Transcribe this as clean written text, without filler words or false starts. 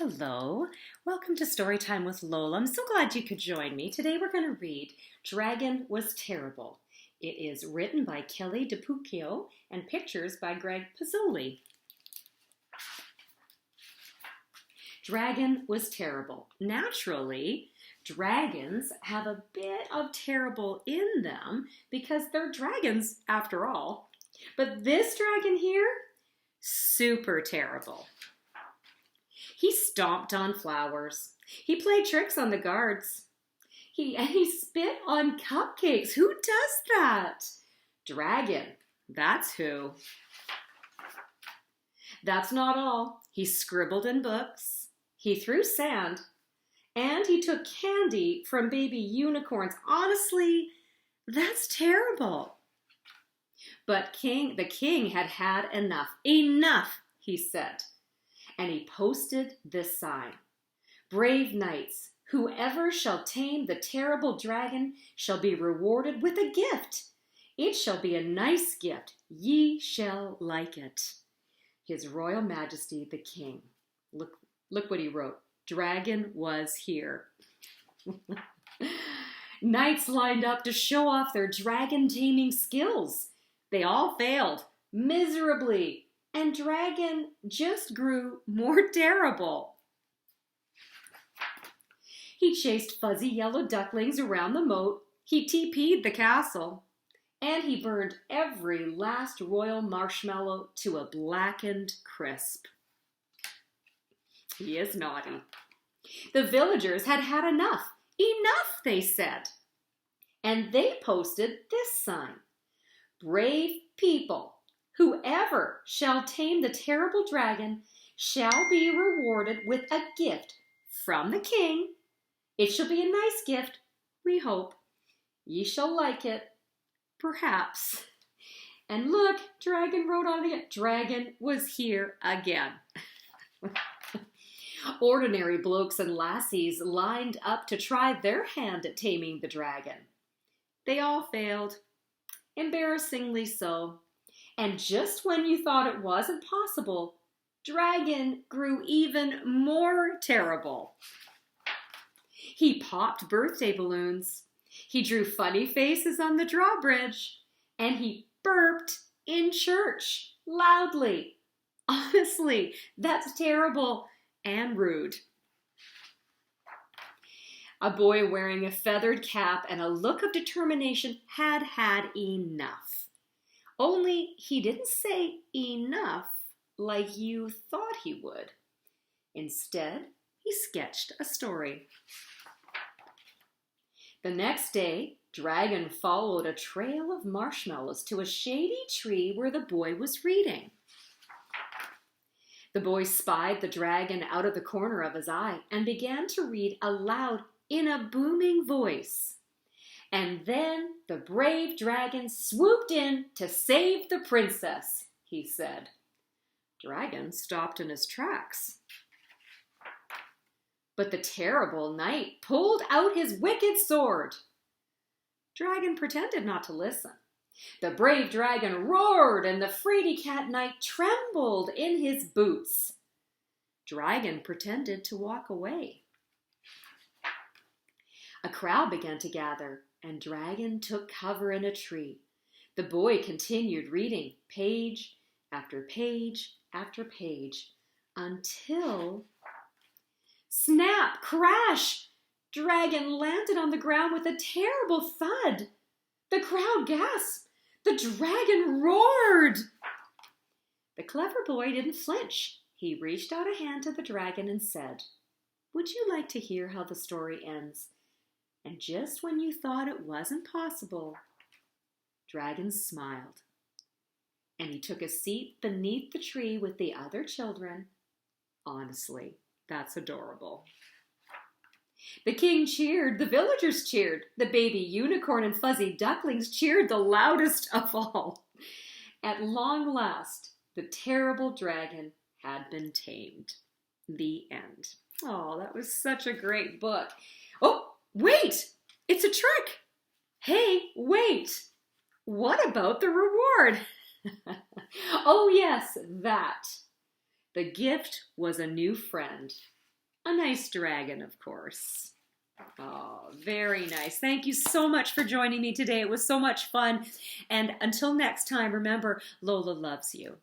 Hello, welcome to Storytime with Lola. I'm so glad you could join me. Today we're going to read Dragon Was Terrible. It is written by Kelly DiPucchio and pictures by Greg Pizzoli. Dragon was terrible. Naturally, dragons have a bit of terrible in them because they're dragons after all. But this dragon here, super terrible. He stomped on flowers. He played tricks on the guards. He spit on cupcakes. Who does that? Dragon, that's who. That's not all. He scribbled in books. He threw sand. And he took candy from baby unicorns. Honestly, that's terrible. But the king had had enough. Enough, he said. And he posted this sign: Brave knights, whoever shall tame the terrible dragon shall be rewarded with a gift. It shall be a nice gift. Ye shall like it. His Royal Majesty the King. Look what he wrote. Dragon was here. Knights lined up to show off their dragon taming skills. They all failed miserably. And Dragon just grew more terrible. He chased fuzzy yellow ducklings around the moat. He TP'd the castle. And he burned every last royal marshmallow to a blackened crisp. He is naughty. The villagers had had enough. Enough, they said. And they posted this sign: Brave people, whoever shall tame the terrible dragon shall be rewarded with a gift from the king. It shall be a nice gift, we hope. Ye shall like it, perhaps. And look, Dragon wrote on it. Dragon was here again. Ordinary blokes and lassies lined up to try their hand at taming the dragon. They all failed, embarrassingly so. And just when you thought it wasn't possible, Dragon grew even more terrible. He popped birthday balloons. He drew funny faces on the drawbridge. And he burped in church loudly. Honestly, that's terrible and rude. A boy wearing a feathered cap and a look of determination had had enough. Only he didn't say enough like you thought he would. Instead, he sketched a story. The next day, Dragon followed a trail of marshmallows to a shady tree where the boy was reading. The boy spied the dragon out of the corner of his eye and began to read aloud in a booming voice. And then the brave dragon swooped in to save the princess, he said. Dragon stopped in his tracks. But the terrible knight pulled out his wicked sword. Dragon pretended not to listen. The brave dragon roared, and the fraidy cat knight trembled in his boots. Dragon pretended to walk away. A crowd began to gather, and Dragon took cover in a tree. The boy continued reading page after page after page until... Snap! Crash! Dragon landed on the ground with a terrible thud. The crowd gasped. The dragon roared. The clever boy didn't flinch. He reached out a hand to the dragon and said, Would you like to hear how the story ends? And just when you thought it wasn't possible, Dragon smiled. And he took a seat beneath the tree with the other children. Honestly, that's adorable. The king cheered, the villagers cheered, the baby unicorn and fuzzy ducklings cheered the loudest of all. At long last, the terrible dragon had been tamed. The end. Oh, that was such a great book. Oh, wait! It's a trick! Hey, wait! What about the reward? Oh yes, that. The gift was a new friend. A nice dragon, of course. Oh, very nice. Thank you so much for joining me today. It was so much fun. And until next time, remember, Lola loves you.